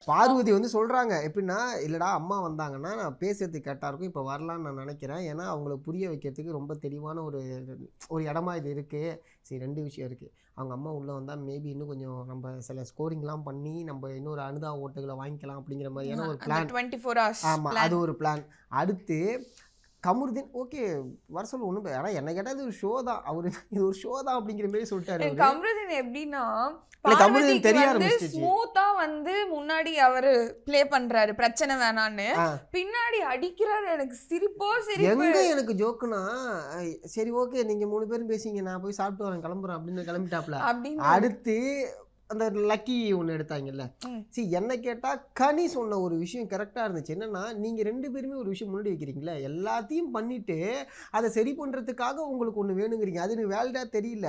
பார்வதி வந்து சொல்கிறாங்க எப்படின்னா, இல்லைடா அம்மா வந்தாங்கன்னா நான் பேசுறதுக்கு கரெக்டாக இருக்கும், இப்போ வரலான்னு நான் நினைக்கிறேன். ஏன்னா அவங்கள புரிய வைக்கிறதுக்கு ரொம்ப தெளிவான ஒரு ஒரு இடமா இது இருக்குது. சரி 2 விஷயம் இருக்குது. அவங்க அம்மா உள்ளே வந்தால் மேபி இன்னும் கொஞ்சம் நம்ம சில ஸ்கோரிங்லாம் பண்ணி நம்ம இன்னொரு அனுதா ஓட்டுகளை வாங்கிக்கலாம் அப்படிங்கிற மாதிரியான ஒரு அந்த பிளான். 24 hours ஆமாம், அது பிளான். ஒரு பிளான். அடுத்து கமருதீன் ஓகே வர சொல்ல ஒன்றும், ஆனால் என்ன கேட்டால் இது ஒரு ஷோ தான், அவர் இது ஒரு ஷோ தான் அப்படிங்கிற மாதிரி சொல்லிட்டாரு அவரு. கமருதீன் எப்படின்னா இல்ல, கமருதீன் பார்வதிக்கு தெரிய வந்து ஆரம்பிச்சிச்சு. ஸ்மூத்தா வந்து முன்னாடி அவரு ப்ளே பண்றாரு பிரச்சனை வேணான்னு, ஆ. பின்னாடி அடிக்கிறாரு. எனக்கு சிரிப்போ சிரிப்பு. எங்க எனக்கு ஜோக்குனா, சரி ஓகே நீங்க 3 பேரும் பேசிங்க, நான் போய் சாப்பிட்டு வரேன் கிளம்புறேன் அப்படின்னு கிளம்பிட்டாப்ல. அப்படின்னு அடுத்து அந்த லக்கி ஒன்று எடுத்தாங்கல்ல, சரி என்ன கேட்டால் கனி சொன்ன ஒரு விஷயம் கரெக்டாக இருந்துச்சு. என்னென்னா நீங்கள் 2 பேருமே ஒரு விஷயம் முன்னாடி வைக்கிறீங்களே, எல்லாத்தையும் பண்ணிவிட்டு அதை சரி பண்ணுறதுக்காக உங்களுக்கு ஒன்று வேணுங்கிறீங்க. அது எனக்கு வேலிடாக தெரியல.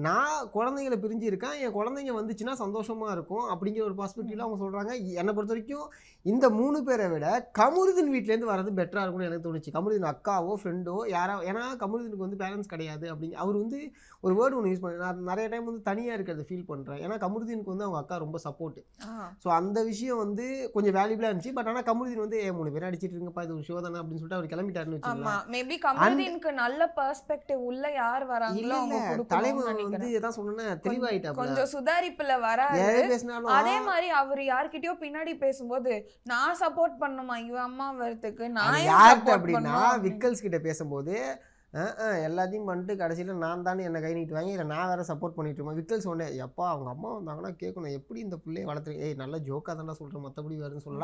நான் குழந்தைங்களை பிரிஞ்சிருக்கேன், என் குழந்தைங்க வந்துச்சுன்னா சந்தோஷமாக இருக்கும் அப்படிங்கிற ஒரு பர்ஸ்பெக்டிவில் அவங்க சொல்கிறாங்க. என்னை பொறுத்த வரைக்கும் இந்த 3 பேரை விட கமருதீன் வீட்டிலேருந்து வர்றது பெட்டராக இருக்கும்னு எனக்கு தோணுச்சு. கமருதீன் அக்காவோ ஃப்ரெண்டோ யாரோ, ஏன்னா கமருதீனுக்கு வந்து பேரண்ட்ஸ் கிடையாது அப்படிங்க அவர் வந்து ஒரு வேர்டு ஒன்று யூஸ் பண்ணி, நான் நிறைய டைம் வந்து தனியாக இருக்கிறத ஃபீல் பண்ணுறேன். ஏன்னா கமருதீனுக்கு வந்து அவங்க அக்கா ரொம்ப சப்போர்ட். ஸோ அந்த விஷயம் வந்து கொஞ்சம் வேல்யூபிளாக இருந்துச்சு. பட் ஆனால் கமருதீன் வந்து 3 பேரும் அடிச்சிட்டு இருங்கப்பா, இது ஒரு ஷோ தானே அப்படின்னு சொல்லிட்டு அவர் கிளம்பிட்டாருன்னு வச்சுக்கோங்களேன். மேபி கமருதீனுக்கு நல்ல பெர்ஸ்பெக்டிவ் உள்ள யார் வராங்களோ அவங்க கொடுக்கணும்னு தலைவர் வந்து நினைக்கிறேன். இதான் சொன்னேன்னா தெளிவாயிட்டா, கொஞ்சம் சுதாரிப்புல வராரு. பேசினாலும் அதே மாதிரி அவர் யார்கிட்டயோ பின்னாடி பேசும்போது நான் சப்போர்ட் பண்ணுமா இவ அம்மா வரதுக்கு, நான் யார்கிட்ட அப்படின்னா விக்கல்ஸ் கிட்ட பேசும்போது எல்லாத்தையும் பண்ணிட்டு கடைசியில் நான் தானே என்னை கை நீட்டு வாங்கி, இல்லை நான் வேறு சப்போர்ட் பண்ணிட்டு இருக்கோம். விக்கல்ஸ் சொன்னேன், எப்பா அவங்க அம்மா வந்தாங்கன்னா கேட்கணும் எப்படி இந்த பிள்ளையை வளர்த்துருக்கு. நல்ல ஜோக்காக தானே சொல்கிறேன், மற்றபடி வேறுன்னு சொல்லலாம்.